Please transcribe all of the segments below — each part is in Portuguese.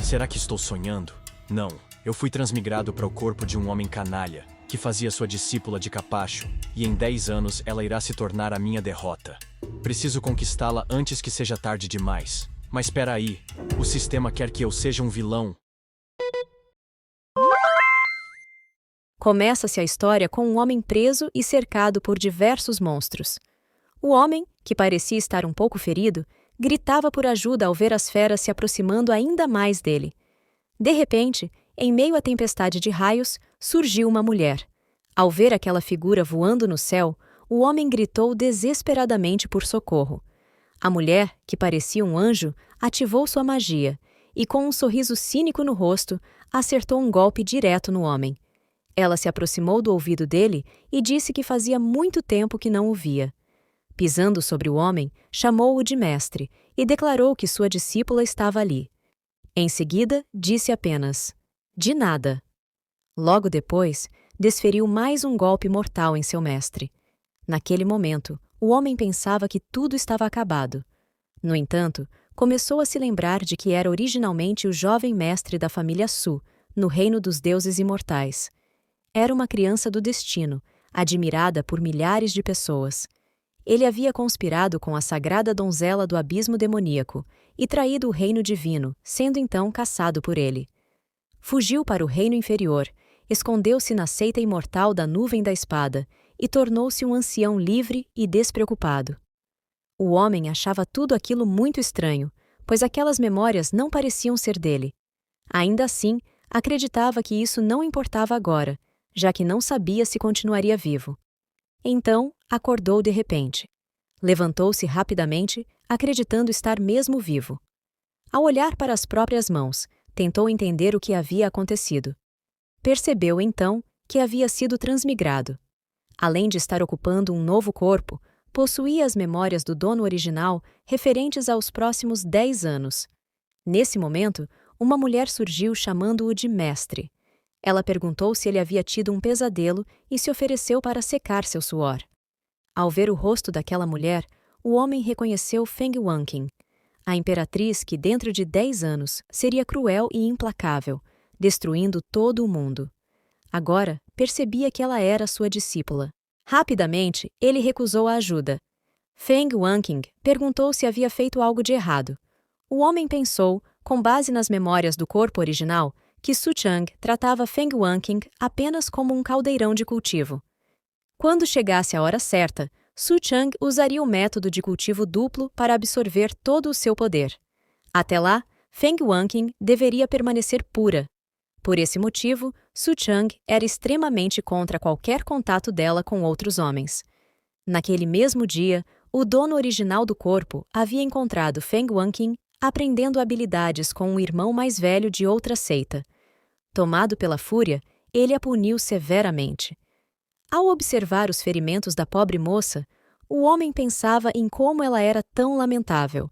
Será que estou sonhando? Não, eu fui transmigrado para o corpo de um homem canalha, que fazia sua discípula de capacho, e em 10 anos ela irá se tornar a minha derrota. Preciso conquistá-la antes que seja tarde demais. Mas espera aí, o sistema quer que eu seja um vilão. Começa-se a história com um homem preso e cercado por diversos monstros. O homem, que parecia estar um pouco ferido, gritava por ajuda ao ver as feras se aproximando ainda mais dele. De repente, em meio à tempestade de raios, surgiu uma mulher. Ao ver aquela figura voando no céu, o homem gritou desesperadamente por socorro. A mulher, que parecia um anjo, ativou sua magia e, com um sorriso cínico no rosto, acertou um golpe direto no homem. Ela se aproximou do ouvido dele e disse que fazia muito tempo que não o via. Pisando sobre o homem, chamou-o de mestre e declarou que sua discípula estava ali. Em seguida, disse apenas: "De nada." Logo depois, desferiu mais um golpe mortal em seu mestre. Naquele momento, o homem pensava que tudo estava acabado. No entanto, começou a se lembrar de que era originalmente o jovem mestre da família Su, no reino dos deuses imortais. Era uma criança do destino, admirada por milhares de pessoas. Ele havia conspirado com a sagrada donzela do abismo demoníaco e traído o reino divino, sendo então caçado por ele. Fugiu para o reino inferior, escondeu-se na seita imortal da nuvem da espada e tornou-se um ancião livre e despreocupado. O homem achava tudo aquilo muito estranho, pois aquelas memórias não pareciam ser dele. Ainda assim, acreditava que isso não importava agora, já que não sabia se continuaria vivo. Então, acordou de repente. Levantou-se rapidamente, acreditando estar mesmo vivo. Ao olhar para as próprias mãos, tentou entender o que havia acontecido. Percebeu, então, que havia sido transmigrado. Além de estar ocupando um novo corpo, possuía as memórias do dono original referentes aos próximos 10 anos. Nesse momento, uma mulher surgiu chamando-o de mestre. Ela perguntou se ele havia tido um pesadelo e se ofereceu para secar seu suor. Ao ver o rosto daquela mulher, o homem reconheceu Feng Wanqing, a imperatriz que dentro de 10 anos seria cruel e implacável, destruindo todo o mundo. Agora, percebia que ela era sua discípula. Rapidamente, ele recusou a ajuda. Feng Wanqing perguntou se havia feito algo de errado. O homem pensou, com base nas memórias do corpo original, que Su Chang tratava Feng Wanqing apenas como um caldeirão de cultivo. Quando chegasse a hora certa, Su Chang usaria o método de cultivo duplo para absorver todo o seu poder. Até lá, Feng Wanqing deveria permanecer pura. Por esse motivo, Su Chang era extremamente contra qualquer contato dela com outros homens. Naquele mesmo dia, o dono original do corpo havia encontrado Feng Wanqing aprendendo habilidades com um irmão mais velho de outra seita. Tomado pela fúria, ele a puniu severamente. Ao observar os ferimentos da pobre moça, o homem pensava em como ela era tão lamentável.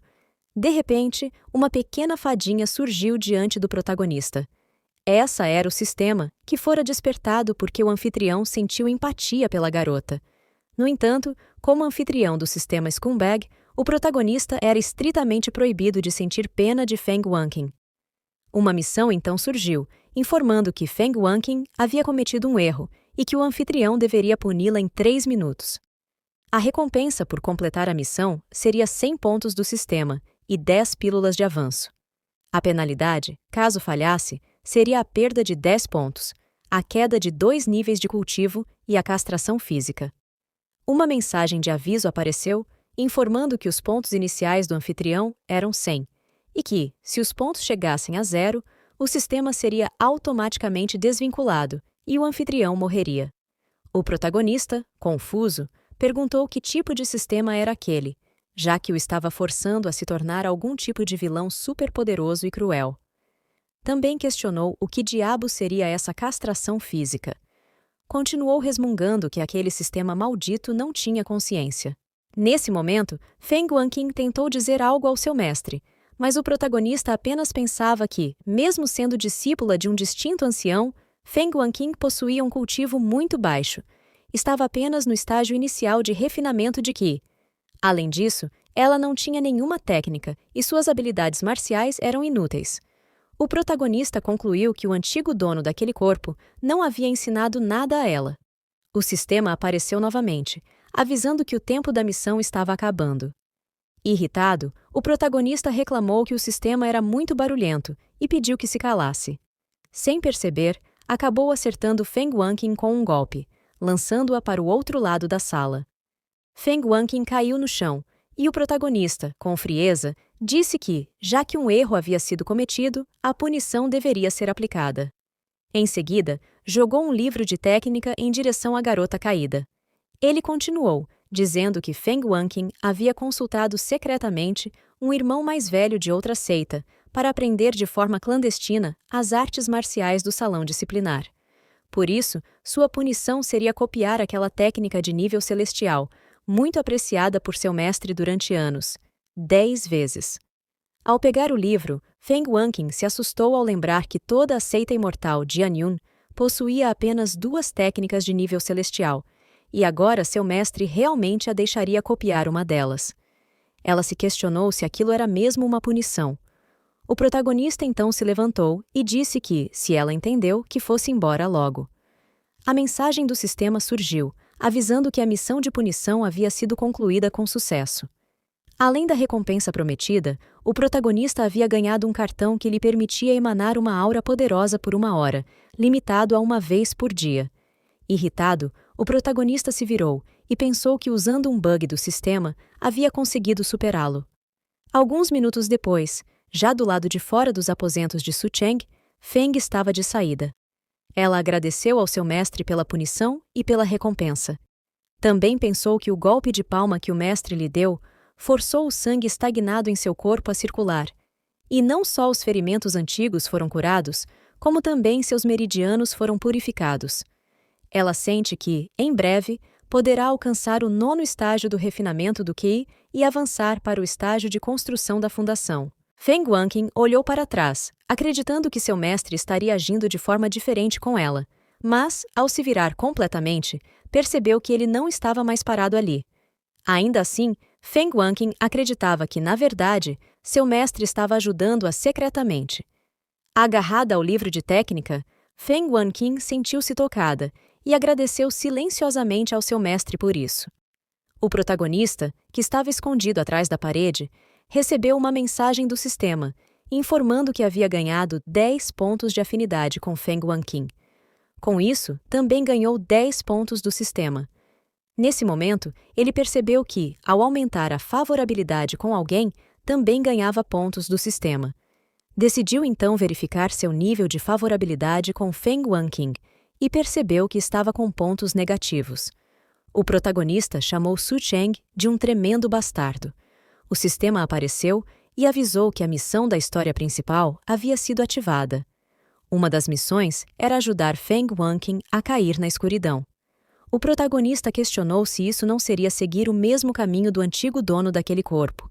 De repente, uma pequena fadinha surgiu diante do protagonista. Essa era o sistema, que fora despertado porque o anfitrião sentiu empatia pela garota. No entanto, como anfitrião do sistema Scumbag, o protagonista era estritamente proibido de sentir pena de Feng Wanqing. Uma missão então surgiu, informando que Feng Wanqing havia cometido um erro e que o anfitrião deveria puni-la em 3 minutos. A recompensa por completar a missão seria 100 pontos do sistema e 10 pílulas de avanço. A penalidade, caso falhasse, seria a perda de 10 pontos, a queda de 2 níveis de cultivo e a castração física. Uma mensagem de aviso apareceu, informando que os pontos iniciais do anfitrião eram 100, e que, se os pontos chegassem a 0, o sistema seria automaticamente desvinculado e o anfitrião morreria. O protagonista, confuso, perguntou que tipo de sistema era aquele, já que o estava forçando a se tornar algum tipo de vilão superpoderoso e cruel. Também questionou o que diabo seria essa castração física. Continuou resmungando que aquele sistema maldito não tinha consciência. Nesse momento, Feng Wanqing tentou dizer algo ao seu mestre, mas o protagonista apenas pensava que, mesmo sendo discípula de um distinto ancião, Feng Wanqing possuía um cultivo muito baixo. Estava apenas no estágio inicial de refinamento de Qi. Além disso, ela não tinha nenhuma técnica e suas habilidades marciais eram inúteis. O protagonista concluiu que o antigo dono daquele corpo não havia ensinado nada a ela. O sistema apareceu novamente, avisando que o tempo da missão estava acabando. Irritado, o protagonista reclamou que o sistema era muito barulhento e pediu que se calasse. Sem perceber, acabou acertando Feng Wanqing com um golpe, lançando-a para o outro lado da sala. Feng Wanqing caiu no chão, e o protagonista, com frieza, disse que, já que um erro havia sido cometido, a punição deveria ser aplicada. Em seguida, jogou um livro de técnica em direção à garota caída. Ele continuou, dizendo que Feng Wanqing havia consultado secretamente um irmão mais velho de outra seita para aprender de forma clandestina as artes marciais do salão disciplinar. Por isso, sua punição seria copiar aquela técnica de nível celestial, muito apreciada por seu mestre durante anos, 10 vezes. Ao pegar o livro, Feng Wanqing se assustou ao lembrar que toda a seita imortal Jianyun possuía apenas 2 técnicas de nível celestial, e agora seu mestre realmente a deixaria copiar uma delas. Ela se questionou se aquilo era mesmo uma punição. O protagonista então se levantou e disse que, se ela entendeu, que fosse embora logo. A mensagem do sistema surgiu, avisando que a missão de punição havia sido concluída com sucesso. Além da recompensa prometida, o protagonista havia ganhado um cartão que lhe permitia emanar uma aura poderosa por 1 hora, limitado a 1 vez por dia. Irritado, o protagonista se virou e pensou que, usando um bug do sistema, havia conseguido superá-lo. Alguns minutos depois, já do lado de fora dos aposentos de Su Cheng, Feng estava de saída. Ela agradeceu ao seu mestre pela punição e pela recompensa. Também pensou que o golpe de palma que o mestre lhe deu forçou o sangue estagnado em seu corpo a circular. E não só os ferimentos antigos foram curados, como também seus meridianos foram purificados. Ela sente que, em breve, poderá alcançar o 9º estágio do refinamento do Qi e avançar para o estágio de construção da fundação. Feng Wanqing olhou para trás, acreditando que seu mestre estaria agindo de forma diferente com ela, mas, ao se virar completamente, percebeu que ele não estava mais parado ali. Ainda assim, Feng Wanqing acreditava que, na verdade, seu mestre estava ajudando-a secretamente. Agarrada ao livro de técnica, Feng Wanqing sentiu-se tocada e agradeceu silenciosamente ao seu mestre por isso. O protagonista, que estava escondido atrás da parede, recebeu uma mensagem do sistema, informando que havia ganhado 10 pontos de afinidade com Feng Wanqing. Com isso, também ganhou 10 pontos do sistema. Nesse momento, ele percebeu que, ao aumentar a favorabilidade com alguém, também ganhava pontos do sistema. Decidiu então verificar seu nível de favorabilidade com Feng Wanqing e percebeu que estava com pontos negativos. O protagonista chamou Su Cheng de um tremendo bastardo. O sistema apareceu e avisou que a missão da história principal havia sido ativada. Uma das missões era ajudar Feng Wanqing a cair na escuridão. O protagonista questionou se isso não seria seguir o mesmo caminho do antigo dono daquele corpo.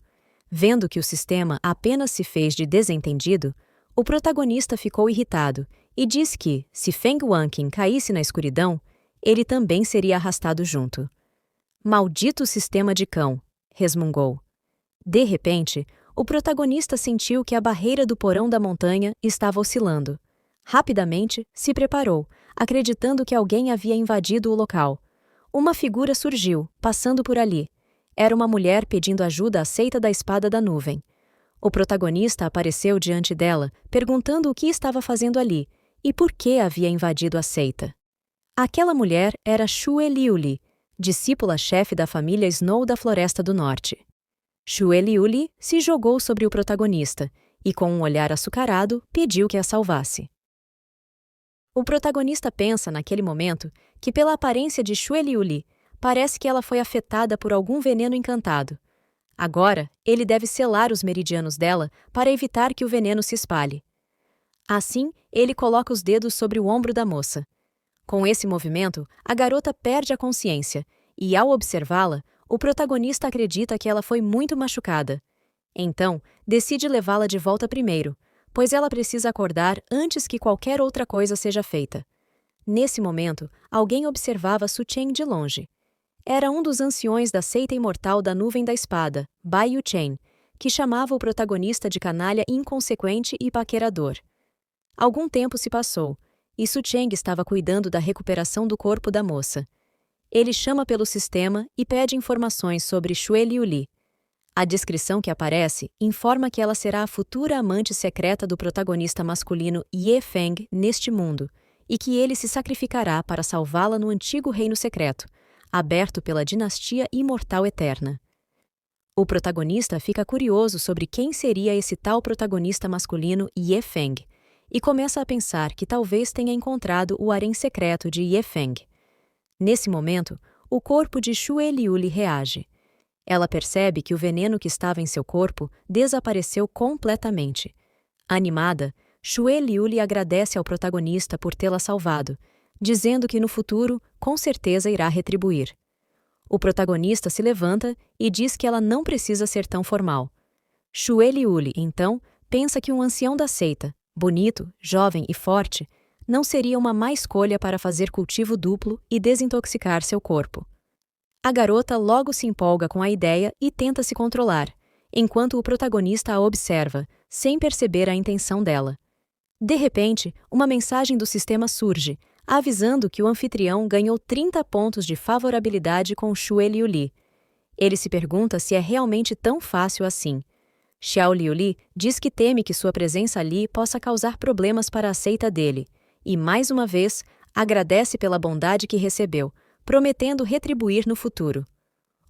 Vendo que o sistema apenas se fez de desentendido, o protagonista ficou irritado e disse que, se Feng Wanqing caísse na escuridão, ele também seria arrastado junto. Maldito sistema de cão, resmungou. De repente, o protagonista sentiu que a barreira do porão da montanha estava oscilando. Rapidamente, se preparou, acreditando que alguém havia invadido o local. Uma figura surgiu, passando por ali. Era uma mulher pedindo ajuda à seita da Espada da Nuvem. O protagonista apareceu diante dela, perguntando o que estava fazendo ali e por que havia invadido a seita. Aquela mulher era Xue Liuli, discípula-chefe da família Snow da Floresta do Norte. Xue Liuli se jogou sobre o protagonista e, com um olhar açucarado, pediu que a salvasse. O protagonista pensa, naquele momento, que pela aparência de Xue Liuli, parece que ela foi afetada por algum veneno encantado. Agora, ele deve selar os meridianos dela para evitar que o veneno se espalhe. Assim, ele coloca os dedos sobre o ombro da moça. Com esse movimento, a garota perde a consciência e, ao observá-la, o protagonista acredita que ela foi muito machucada. Então, decide levá-la de volta primeiro, pois ela precisa acordar antes que qualquer outra coisa seja feita. Nesse momento, alguém observava Su Cheng de longe. Era um dos anciões da seita imortal da Nuvem da Espada, Bai Yuchen, que chamava o protagonista de canalha inconsequente e paquerador. Algum tempo se passou, e Su Cheng estava cuidando da recuperação do corpo da moça. Ele chama pelo sistema e pede informações sobre Xue Liuli. A descrição que aparece informa que ela será a futura amante secreta do protagonista masculino Ye Feng neste mundo, e que ele se sacrificará para salvá-la no antigo reino secreto, aberto pela dinastia imortal eterna. O protagonista fica curioso sobre quem seria esse tal protagonista masculino Ye Feng, e começa a pensar que talvez tenha encontrado o harém secreto de Ye Feng. Nesse momento, o corpo de Xue Liuli reage. Ela percebe que o veneno que estava em seu corpo desapareceu completamente. Animada, Xue Liuli agradece ao protagonista por tê-la salvado, dizendo que no futuro, com certeza irá retribuir. O protagonista se levanta e diz que ela não precisa ser tão formal. Xue Liuli, então, pensa que um ancião da seita, bonito, jovem e forte, não seria uma má escolha para fazer cultivo duplo e desintoxicar seu corpo. A garota logo se empolga com a ideia e tenta se controlar, enquanto o protagonista a observa, sem perceber a intenção dela. De repente, uma mensagem do sistema surge, avisando que o anfitrião ganhou 30 pontos de favorabilidade com Xue Liuli. Ele se pergunta se é realmente tão fácil assim. Xiao Liuli diz que teme que sua presença ali possa causar problemas para a seita dele, e, mais uma vez, agradece pela bondade que recebeu, prometendo retribuir no futuro.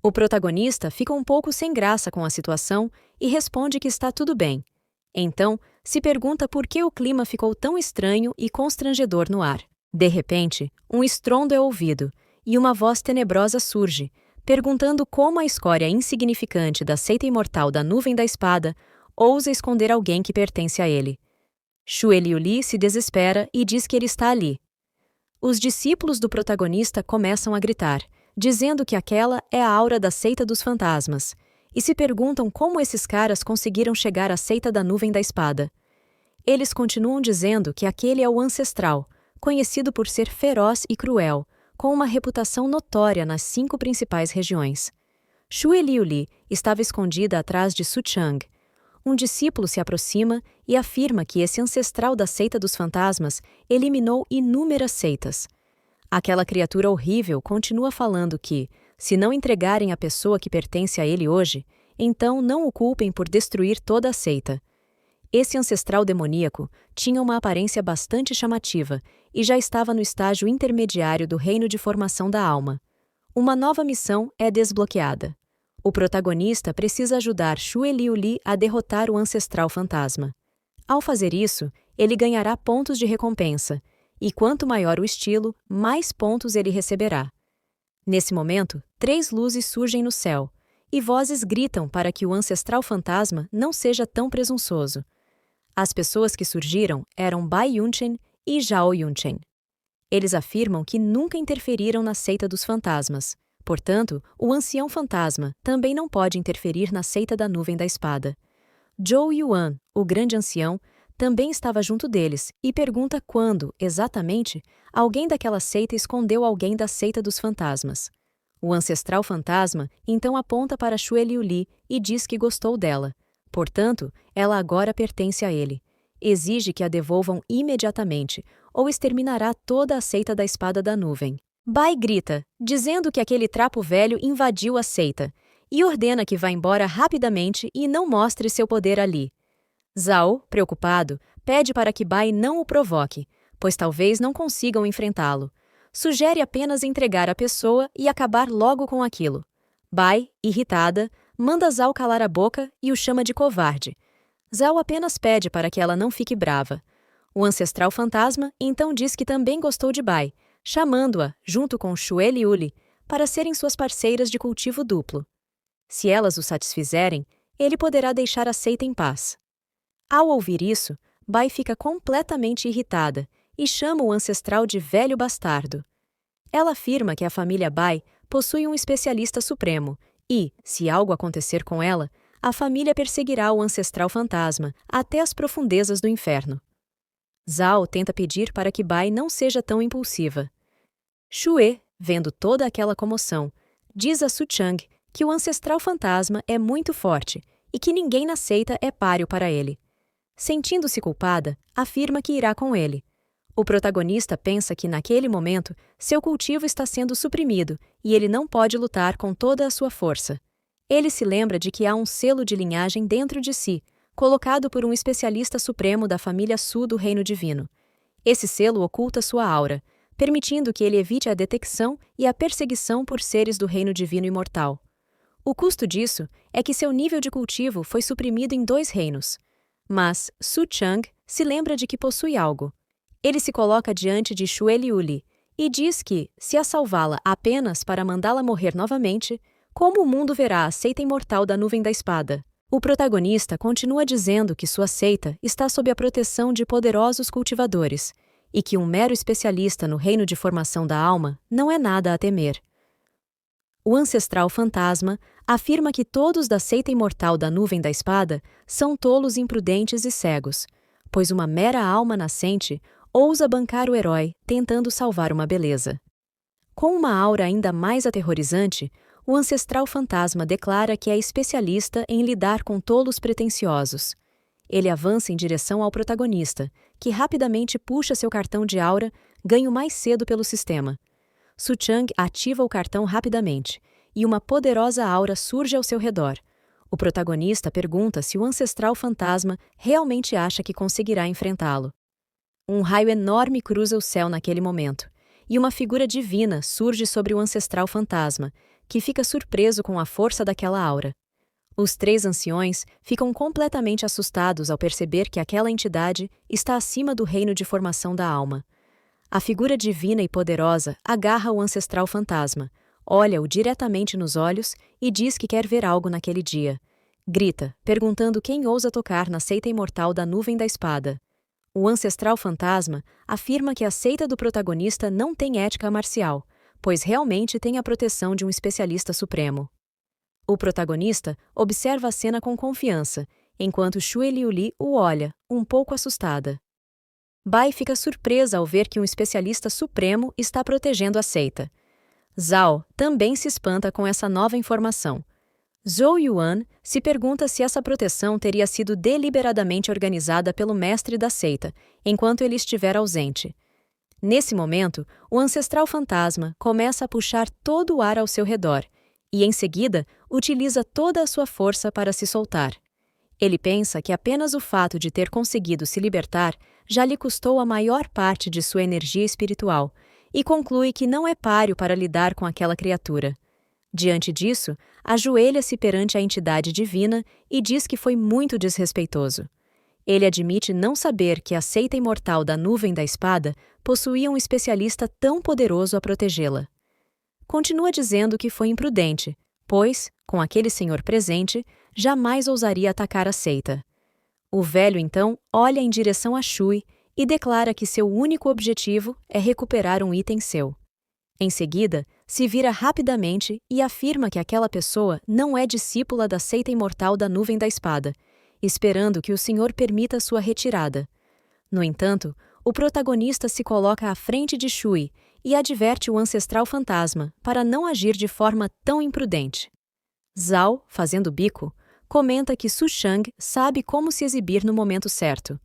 O protagonista fica um pouco sem graça com a situação e responde que está tudo bem. Então, se pergunta por que o clima ficou tão estranho e constrangedor no ar. De repente, um estrondo é ouvido, e uma voz tenebrosa surge, perguntando como a escória insignificante da seita imortal da Nuvem da Espada ousa esconder alguém que pertence a ele. Xue Liuli se desespera e diz que ele está ali. Os discípulos do protagonista começam a gritar, dizendo que aquela é a aura da seita dos fantasmas, e se perguntam como esses caras conseguiram chegar à seita da Nuvem da Espada. Eles continuam dizendo que aquele é o ancestral, conhecido por ser feroz e cruel, com uma reputação notória nas 5 principais regiões. Xue Liuli estava escondida atrás de Su Cheng. Um discípulo se aproxima e afirma que esse ancestral da seita dos fantasmas eliminou inúmeras seitas. Aquela criatura horrível continua falando que, se não entregarem a pessoa que pertence a ele hoje, então não o culpem por destruir toda a seita. Esse ancestral demoníaco tinha uma aparência bastante chamativa e já estava no estágio intermediário do reino de formação da alma. Uma nova missão é desbloqueada. O protagonista precisa ajudar Xue Liuli a derrotar o ancestral fantasma. Ao fazer isso, ele ganhará pontos de recompensa, e quanto maior o estilo, mais pontos ele receberá. Nesse momento, 3 luzes surgem no céu, e vozes gritam para que o ancestral fantasma não seja tão presunçoso. As pessoas que surgiram eram Bai Yunchen e Zhao Yunchen. Eles afirmam que nunca interferiram na seita dos fantasmas. Portanto, o ancião fantasma também não pode interferir na seita da Nuvem da Espada. Zhou Yuan, o grande ancião, também estava junto deles e pergunta quando, exatamente, alguém daquela seita escondeu alguém da seita dos fantasmas. O ancestral fantasma então aponta para Xue Liuli e diz que gostou dela. Portanto, ela agora pertence a ele. Exige que a devolvam imediatamente, ou exterminará toda a seita da Espada da Nuvem. Bai grita, dizendo que aquele trapo velho invadiu a seita, e ordena que vá embora rapidamente e não mostre seu poder ali. Zhao, preocupado, pede para que Bai não o provoque, pois talvez não consigam enfrentá-lo. Sugere apenas entregar a pessoa e acabar logo com aquilo. Bai, irritada, manda Zhao calar a boca e o chama de covarde. Zhao apenas pede para que ela não fique brava. O ancestral fantasma então diz que também gostou de Bai, chamando-a, junto com Xue Liuli, para serem suas parceiras de cultivo duplo. Se elas o satisfizerem, ele poderá deixar a seita em paz. Ao ouvir isso, Bai fica completamente irritada e chama o ancestral de velho bastardo. Ela afirma que a família Bai possui um especialista supremo e, se algo acontecer com ela, a família perseguirá o ancestral fantasma até as profundezas do inferno. Zhao tenta pedir para que Bai não seja tão impulsiva. Xue, vendo toda aquela comoção, diz a Su Cheng que o ancestral fantasma é muito forte e que ninguém na seita é páreo para ele. Sentindo-se culpada, afirma que irá com ele. O protagonista pensa que, naquele momento, seu cultivo está sendo suprimido e ele não pode lutar com toda a sua força. Ele se lembra de que há um selo de linhagem dentro de si, colocado por um especialista supremo da família Su do Reino Divino. Esse selo oculta sua aura, permitindo que ele evite a detecção e a perseguição por seres do Reino Divino imortal. O custo disso é que seu nível de cultivo foi suprimido em 2 reinos. Mas Su Chang se lembra de que possui algo. Ele se coloca diante de Xue Liuli e diz que, se a salvá-la apenas para mandá-la morrer novamente, como o mundo verá a seita imortal da Nuvem da Espada? O protagonista continua dizendo que sua seita está sob a proteção de poderosos cultivadores e que um mero especialista no reino de formação da alma não é nada a temer. O ancestral fantasma afirma que todos da seita imortal da Nuvem da Espada são tolos imprudentes e cegos, pois uma mera alma nascente ousa bancar o herói tentando salvar uma beleza. Com uma aura ainda mais aterrorizante, o ancestral fantasma declara que é especialista em lidar com tolos pretensiosos. Ele avança em direção ao protagonista, que rapidamente puxa seu cartão de aura, ganho mais cedo pelo sistema. Su Chang ativa o cartão rapidamente, e uma poderosa aura surge ao seu redor. O protagonista pergunta se o ancestral fantasma realmente acha que conseguirá enfrentá-lo. Um raio enorme cruza o céu naquele momento, e uma figura divina surge sobre o ancestral fantasma, que fica surpreso com a força daquela aura. Os 3 anciões ficam completamente assustados ao perceber que aquela entidade está acima do reino de formação da alma. A figura divina e poderosa agarra o ancestral fantasma, olha-o diretamente nos olhos e diz que quer ver algo naquele dia. Grita, perguntando quem ousa tocar na seita imortal da Nuvem da Espada. O ancestral fantasma afirma que a seita do protagonista não tem ética marcial, pois realmente tem a proteção de um especialista supremo. O protagonista observa a cena com confiança, enquanto Xue Liuli o olha, um pouco assustada. Bai fica surpresa ao ver que um especialista supremo está protegendo a seita. Zhao também se espanta com essa nova informação. Zhou Yuan se pergunta se essa proteção teria sido deliberadamente organizada pelo mestre da seita, enquanto ele estiver ausente. Nesse momento, o ancestral fantasma começa a puxar todo o ar ao seu redor e, em seguida, utiliza toda a sua força para se soltar. Ele pensa que apenas o fato de ter conseguido se libertar já lhe custou a maior parte de sua energia espiritual e conclui que não é páreo para lidar com aquela criatura. Diante disso, ajoelha-se perante a entidade divina e diz que foi muito desrespeitoso. Ele admite não saber que a seita imortal da Nuvem da Espada possuía um especialista tão poderoso a protegê-la. Continua dizendo que foi imprudente, pois, com aquele senhor presente, jamais ousaria atacar a seita. O velho, então, olha em direção a Shui e declara que seu único objetivo é recuperar um item seu. Em seguida, se vira rapidamente e afirma que aquela pessoa não é discípula da seita imortal da Nuvem da Espada, esperando que o senhor permita sua retirada. No entanto, o protagonista se coloca à frente de Shui e adverte o ancestral fantasma para não agir de forma tão imprudente. Zhao, fazendo bico, comenta que Su Chang sabe como se exibir no momento certo.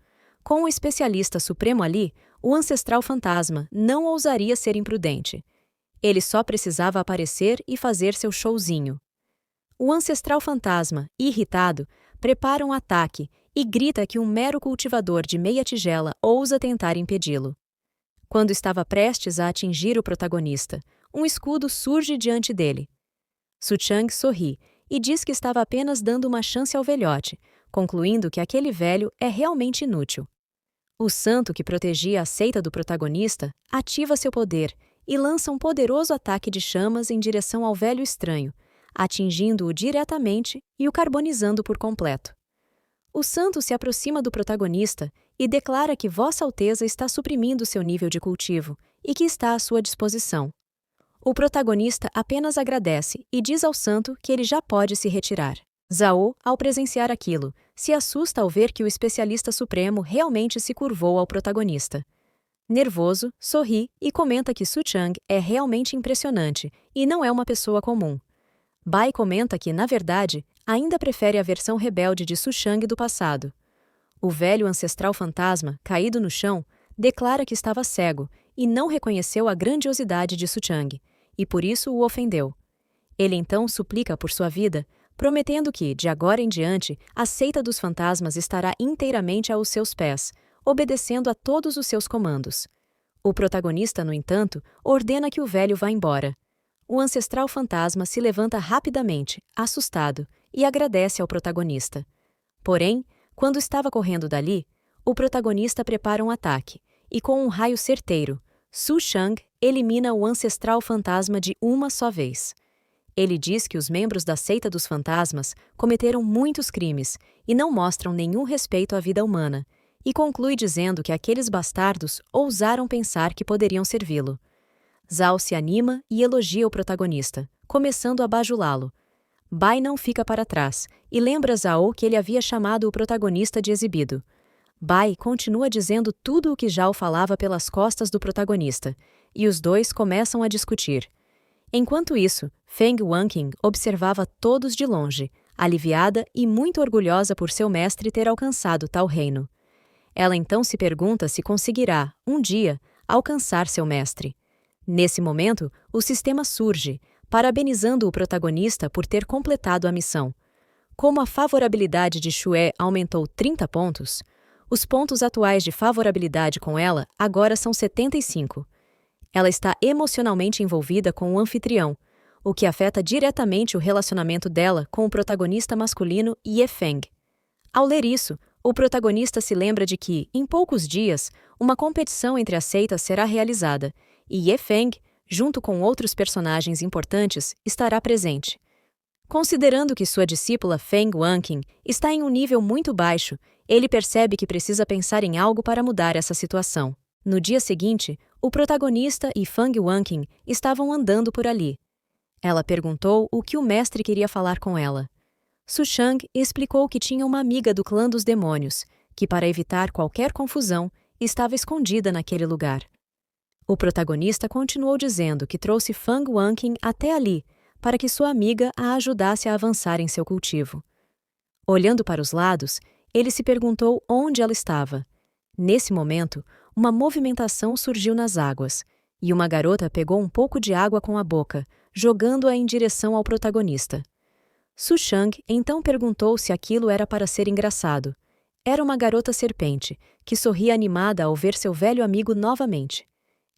Com o especialista supremo ali, o ancestral fantasma não ousaria ser imprudente. Ele só precisava aparecer e fazer seu showzinho. O ancestral fantasma, irritado, prepara um ataque e grita que um mero cultivador de meia tigela ousa tentar impedi-lo. Quando estava prestes a atingir o protagonista, um escudo surge diante dele. Su Chang sorri e diz que estava apenas dando uma chance ao velhote, concluindo que aquele velho é realmente inútil. O santo que protegia a seita do protagonista ativa seu poder e lança um poderoso ataque de chamas em direção ao velho estranho, atingindo-o diretamente e o carbonizando por completo. O santo se aproxima do protagonista e declara que Vossa Alteza está suprimindo seu nível de cultivo e que está à sua disposição. O protagonista apenas agradece e diz ao santo que ele já pode se retirar. Zhao, ao presenciar aquilo, se assusta ao ver que o especialista supremo realmente se curvou ao protagonista. Nervoso, sorri e comenta que Su Chang é realmente impressionante e não é uma pessoa comum. Bai comenta que, na verdade, ainda prefere a versão rebelde de Su Chang do passado. O velho ancestral fantasma, caído no chão, declara que estava cego e não reconheceu a grandiosidade de Suchang, e por isso o ofendeu. Ele então suplica por sua vida, prometendo que, de agora em diante, a seita dos fantasmas estará inteiramente aos seus pés, obedecendo a todos os seus comandos. O protagonista, no entanto, ordena que o velho vá embora. O ancestral fantasma se levanta rapidamente, assustado, e agradece ao protagonista. Porém, quando estava correndo dali, o protagonista prepara um ataque, e com um raio certeiro, Suchang elimina o ancestral fantasma de uma só vez. Ele diz que os membros da seita dos fantasmas cometeram muitos crimes e não mostram nenhum respeito à vida humana, e conclui dizendo que aqueles bastardos ousaram pensar que poderiam servi-lo. Zhao se anima e elogia o protagonista, começando a bajulá-lo. Bai não fica para trás e lembra Zhao que ele havia chamado o protagonista de exibido. Bai continua dizendo tudo o que Zhao falava pelas costas do protagonista, e os dois começam a discutir. Enquanto isso, Feng Wanqing observava todos de longe, aliviada e muito orgulhosa por seu mestre ter alcançado tal reino. Ela então se pergunta se conseguirá, um dia, alcançar seu mestre. Nesse momento, o sistema surge, parabenizando o protagonista por ter completado a missão. Como a favorabilidade de Xue aumentou 30 pontos, os pontos atuais de favorabilidade com ela agora são 75. Ela está emocionalmente envolvida com o anfitrião, o que afeta diretamente o relacionamento dela com o protagonista masculino Ye Feng. Ao ler isso, o protagonista se lembra de que, em poucos dias, uma competição entre as seitas será realizada, e Ye Feng, junto com outros personagens importantes, estará presente. Considerando que sua discípula Feng Wanqing está em um nível muito baixo, ele percebe que precisa pensar em algo para mudar essa situação. No dia seguinte, o protagonista e Feng Wanqing estavam andando por ali. Ela perguntou o que o mestre queria falar com ela. Suchang explicou que tinha uma amiga do clã dos demônios, que para evitar qualquer confusão, estava escondida naquele lugar. O protagonista continuou dizendo que trouxe Feng Wanqing até ali, para que sua amiga a ajudasse a avançar em seu cultivo. Olhando para os lados, ele se perguntou onde ela estava. Nesse momento, uma movimentação surgiu nas águas, e uma garota pegou um pouco de água com a boca, jogando-a em direção ao protagonista. Suchang então perguntou se aquilo era para ser engraçado. Era uma garota serpente, que sorria animada ao ver seu velho amigo novamente.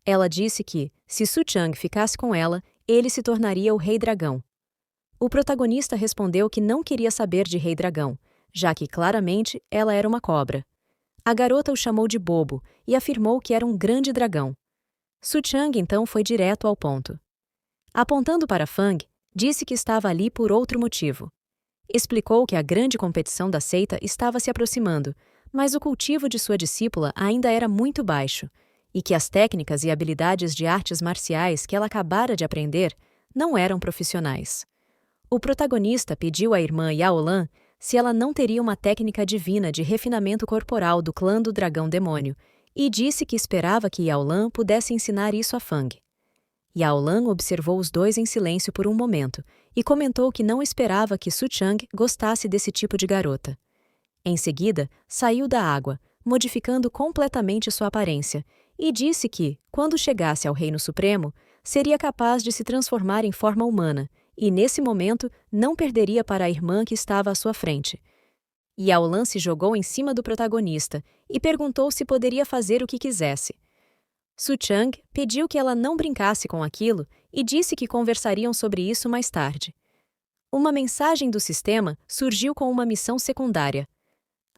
Ela disse que, se Suchang ficasse com ela, ele se tornaria o Rei Dragão. O protagonista respondeu que não queria saber de Rei Dragão, já que claramente ela era uma cobra. A garota o chamou de bobo e afirmou que era um grande dragão. Suchang então foi direto ao ponto. Apontando para Feng, disse que estava ali por outro motivo. Explicou que a grande competição da seita estava se aproximando, mas o cultivo de sua discípula ainda era muito baixo, e que as técnicas e habilidades de artes marciais que ela acabara de aprender não eram profissionais. O protagonista pediu à irmã Yaolan se ela não teria uma técnica divina de refinamento corporal do clã do dragão demônio, e disse que esperava que Yaolan pudesse ensinar isso a Feng. Yaolan observou os dois em silêncio por um momento e comentou que não esperava que Suchang gostasse desse tipo de garota. Em seguida, saiu da água, modificando completamente sua aparência, e disse que, quando chegasse ao Reino Supremo, seria capaz de se transformar em forma humana, e nesse momento não perderia para a irmã que estava à sua frente. Yaolan se jogou em cima do protagonista e perguntou se poderia fazer o que quisesse. Suchang pediu que ela não brincasse com aquilo e disse que conversariam sobre isso mais tarde. Uma mensagem do sistema surgiu com uma missão secundária: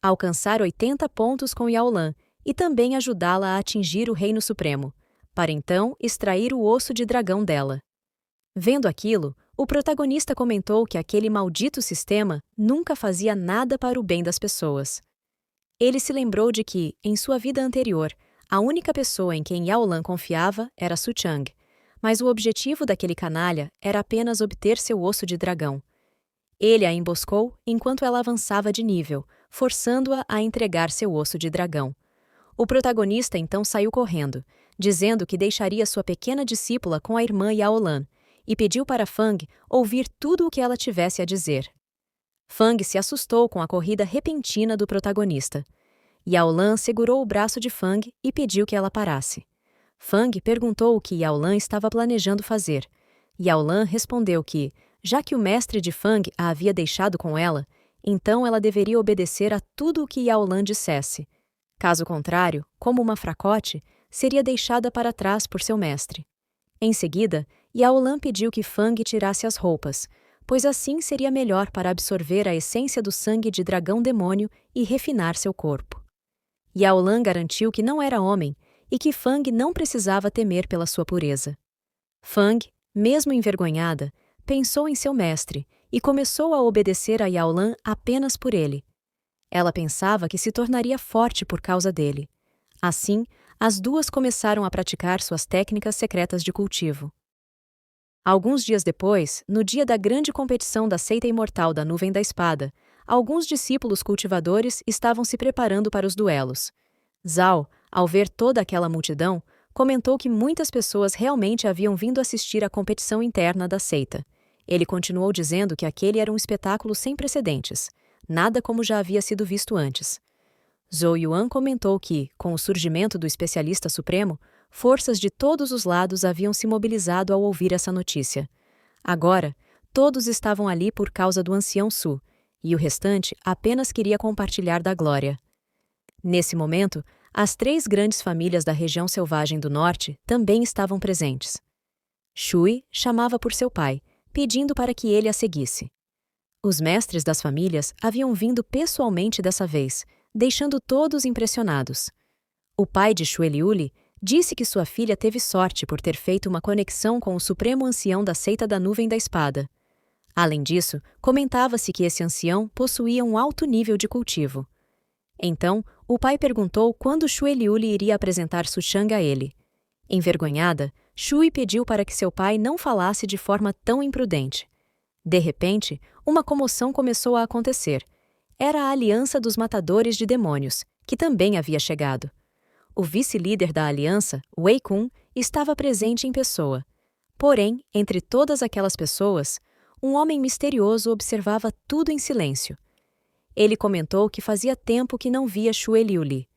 alcançar 80 pontos com Yaolan e também ajudá-la a atingir o Reino Supremo, para então extrair o osso de dragão dela. Vendo aquilo, o protagonista comentou que aquele maldito sistema nunca fazia nada para o bem das pessoas. Ele se lembrou de que, em sua vida anterior, a única pessoa em quem Yaolan confiava era Suchang, mas o objetivo daquele canalha era apenas obter seu osso de dragão. Ele a emboscou enquanto ela avançava de nível, forçando-a a entregar seu osso de dragão. O protagonista então saiu correndo, dizendo que deixaria sua pequena discípula com a irmã Yaolan, e pediu para Feng ouvir tudo o que ela tivesse a dizer. Feng se assustou com a corrida repentina do protagonista. Yao Lan segurou o braço de Fang e pediu que ela parasse. Fang perguntou o que Yao Lan estava planejando fazer. Yao Lan respondeu que, já que o mestre de Fang a havia deixado com ela, então ela deveria obedecer a tudo o que Yao Lan dissesse. Caso contrário, como uma fracote, seria deixada para trás por seu mestre. Em seguida, Yao Lan pediu que Fang tirasse as roupas, pois assim seria melhor para absorver a essência do sangue de dragão-demônio e refinar seu corpo. Yao Lan garantiu que não era homem e que Fang não precisava temer pela sua pureza. Fang, mesmo envergonhada, pensou em seu mestre e começou a obedecer a Yao Lan apenas por ele. Ela pensava que se tornaria forte por causa dele. Assim, as duas começaram a praticar suas técnicas secretas de cultivo. Alguns dias depois, no dia da grande competição da seita imortal da Nuvem da Espada, alguns discípulos cultivadores estavam se preparando para os duelos. Zhao, ao ver toda aquela multidão, comentou que muitas pessoas realmente haviam vindo assistir à competição interna da seita. Ele continuou dizendo que aquele era um espetáculo sem precedentes, nada como já havia sido visto antes. Zhou Yuan comentou que, com o surgimento do especialista supremo, forças de todos os lados haviam se mobilizado ao ouvir essa notícia. Agora, todos estavam ali por causa do ancião Su, e o restante apenas queria compartilhar da glória. Nesse momento, as 3 grandes famílias da região selvagem do norte também estavam presentes. Shui chamava por seu pai, pedindo para que ele a seguisse. Os mestres das famílias haviam vindo pessoalmente dessa vez, deixando todos impressionados. O pai de Shui Liuli disse que sua filha teve sorte por ter feito uma conexão com o supremo ancião da seita da Nuvem da Espada. Além disso, comentava-se que esse ancião possuía um alto nível de cultivo. Então, o pai perguntou quando Shui Liuli iria apresentar Suchang a ele. Envergonhada, Shui pediu para que seu pai não falasse de forma tão imprudente. De repente, uma comoção começou a acontecer. Era a Aliança dos Matadores de Demônios, que também havia chegado. O vice-líder da aliança, Wei Kun, estava presente em pessoa. Porém, entre todas aquelas pessoas, um homem misterioso observava tudo em silêncio. Ele comentou que fazia tempo que não via Shui Liuli.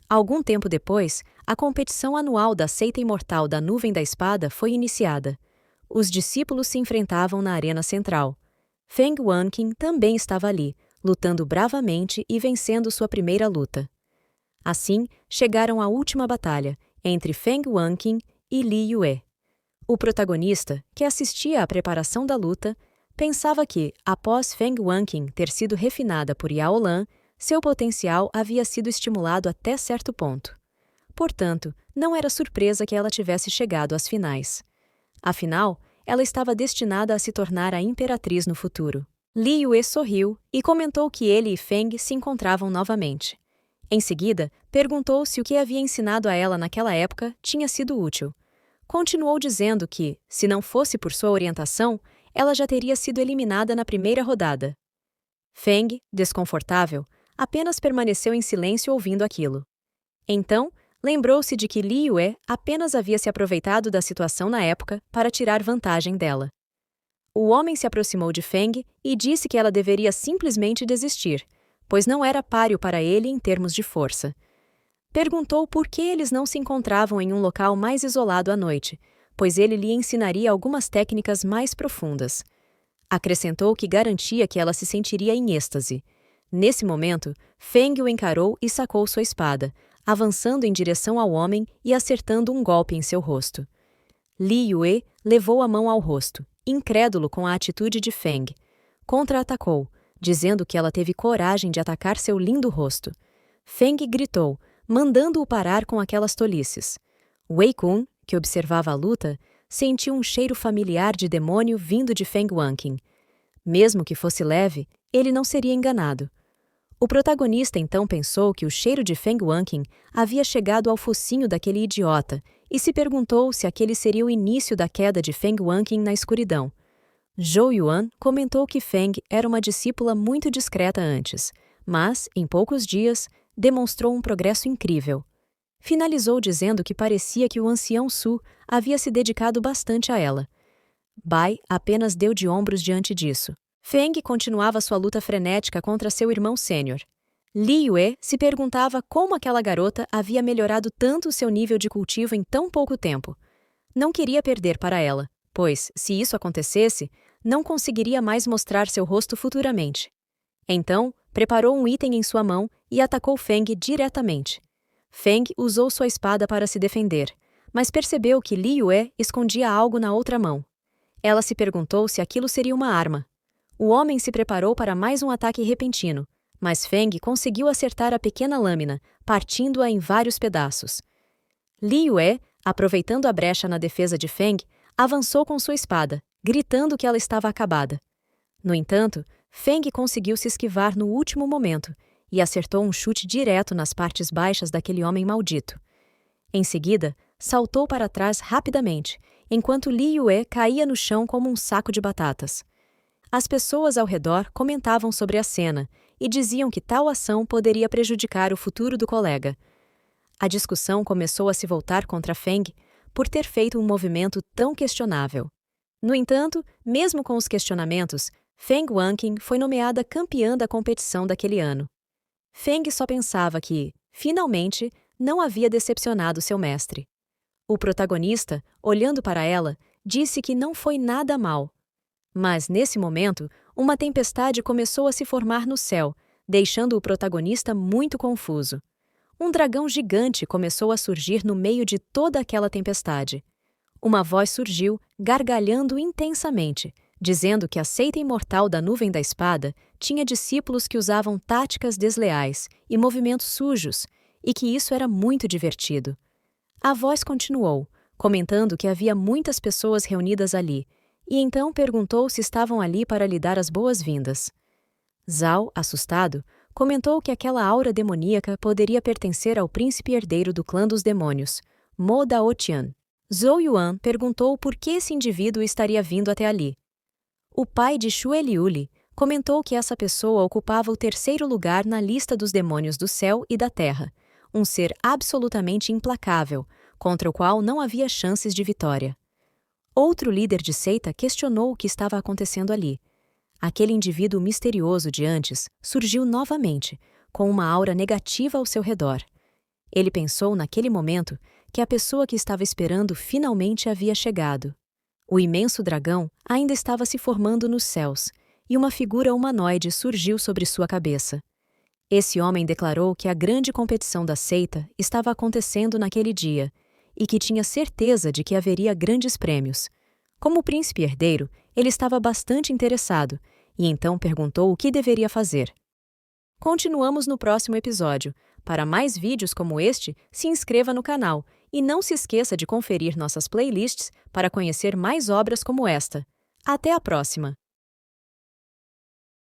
Algum tempo depois, a competição anual da seita imortal da Nuvem da Espada foi iniciada. Os discípulos se enfrentavam na arena central. Feng Wanqing também estava ali, lutando bravamente e vencendo sua primeira luta. Assim, chegaram à última batalha, entre Feng Wanqing e Li Yue. O protagonista, que assistia à preparação da luta, pensava que, após Feng Wanqing ter sido refinada por Yao Lan, seu potencial havia sido estimulado até certo ponto. Portanto, não era surpresa que ela tivesse chegado às finais. Afinal, ela estava destinada a se tornar a imperatriz no futuro. Li Yue sorriu e comentou que ele e Feng se encontravam novamente. Em seguida, perguntou se o que havia ensinado a ela naquela época tinha sido útil. Continuou dizendo que, se não fosse por sua orientação, ela já teria sido eliminada na primeira rodada. Feng, desconfortável, apenas permaneceu em silêncio ouvindo aquilo. Então, lembrou-se de que Li Yue apenas havia se aproveitado da situação na época para tirar vantagem dela. O homem se aproximou de Feng e disse que ela deveria simplesmente desistir, pois não era páreo para ele em termos de força. Perguntou por que eles não se encontravam em um local mais isolado à noite, pois ele lhe ensinaria algumas técnicas mais profundas. Acrescentou que garantia que ela se sentiria em êxtase. Nesse momento, Feng o encarou e sacou sua espada, avançando em direção ao homem e acertando um golpe em seu rosto. Li Yue levou a mão ao rosto, incrédulo com a atitude de Feng. Contra-atacou, dizendo que ela teve coragem de atacar seu lindo rosto. Feng gritou, mandando-o parar com aquelas tolices. Wei Kun, que observava a luta, sentiu um cheiro familiar de demônio vindo de Feng Wanqing. Mesmo que fosse leve, ele não seria enganado. O protagonista então pensou que o cheiro de Feng Wanqing havia chegado ao focinho daquele idiota e se perguntou se aquele seria o início da queda de Feng Wanqing na escuridão. Zhou Yuan comentou que Feng era uma discípula muito discreta antes, mas, em poucos dias, demonstrou um progresso incrível. Finalizou dizendo que parecia que o ancião Su havia se dedicado bastante a ela. Bai apenas deu de ombros diante disso. Feng continuava sua luta frenética contra seu irmão sênior. Li Yue se perguntava como aquela garota havia melhorado tanto seu nível de cultivo em tão pouco tempo. Não queria perder para ela, pois, se isso acontecesse, não conseguiria mais mostrar seu rosto futuramente. Então, preparou um item em sua mão e atacou Feng diretamente. Feng usou sua espada para se defender, mas percebeu que Li Yue escondia algo na outra mão. Ela se perguntou se aquilo seria uma arma. O homem se preparou para mais um ataque repentino, mas Feng conseguiu acertar a pequena lâmina, partindo-a em vários pedaços. Li Yue, aproveitando a brecha na defesa de Feng, avançou com sua espada, gritando que ela estava acabada. No entanto, Feng conseguiu se esquivar no último momento e acertou um chute direto nas partes baixas daquele homem maldito. Em seguida, saltou para trás rapidamente, enquanto Li Yue caía no chão como um saco de batatas. As pessoas ao redor comentavam sobre a cena e diziam que tal ação poderia prejudicar o futuro do colega. A discussão começou a se voltar contra Feng por ter feito um movimento tão questionável. No entanto, mesmo com os questionamentos, Feng Wanqing foi nomeada campeã da competição daquele ano. Feng só pensava que, finalmente, não havia decepcionado seu mestre. O protagonista, olhando para ela, disse que não foi nada mal. Mas, nesse momento, uma tempestade começou a se formar no céu, deixando o protagonista muito confuso. Um dragão gigante começou a surgir no meio de toda aquela tempestade. Uma voz surgiu, gargalhando intensamente, dizendo que a seita imortal da Nuvem da Espada tinha discípulos que usavam táticas desleais e movimentos sujos, e que isso era muito divertido. A voz continuou, comentando que havia muitas pessoas reunidas ali, e então perguntou se estavam ali para lhe dar as boas-vindas. Zhao, assustado, comentou que aquela aura demoníaca poderia pertencer ao príncipe herdeiro do clã dos demônios, Mo Daotian. Zhou Yuan perguntou por que esse indivíduo estaria vindo até ali. O pai de Xue Liuli comentou que essa pessoa ocupava o terceiro lugar na lista dos demônios do céu e da terra, um ser absolutamente implacável, contra o qual não havia chances de vitória. Outro líder de seita questionou o que estava acontecendo ali. Aquele indivíduo misterioso de antes surgiu novamente, com uma aura negativa ao seu redor. Ele pensou naquele momento que a pessoa que estava esperando finalmente havia chegado. O imenso dragão ainda estava se formando nos céus, e uma figura humanoide surgiu sobre sua cabeça. Esse homem declarou que a grande competição da seita estava acontecendo naquele dia, e que tinha certeza de que haveria grandes prêmios. Como príncipe herdeiro, ele estava bastante interessado, e então perguntou o que deveria fazer. Continuamos no próximo episódio. Para mais vídeos como este, se inscreva no canal e não se esqueça de conferir nossas playlists para conhecer mais obras como esta. Até a próxima!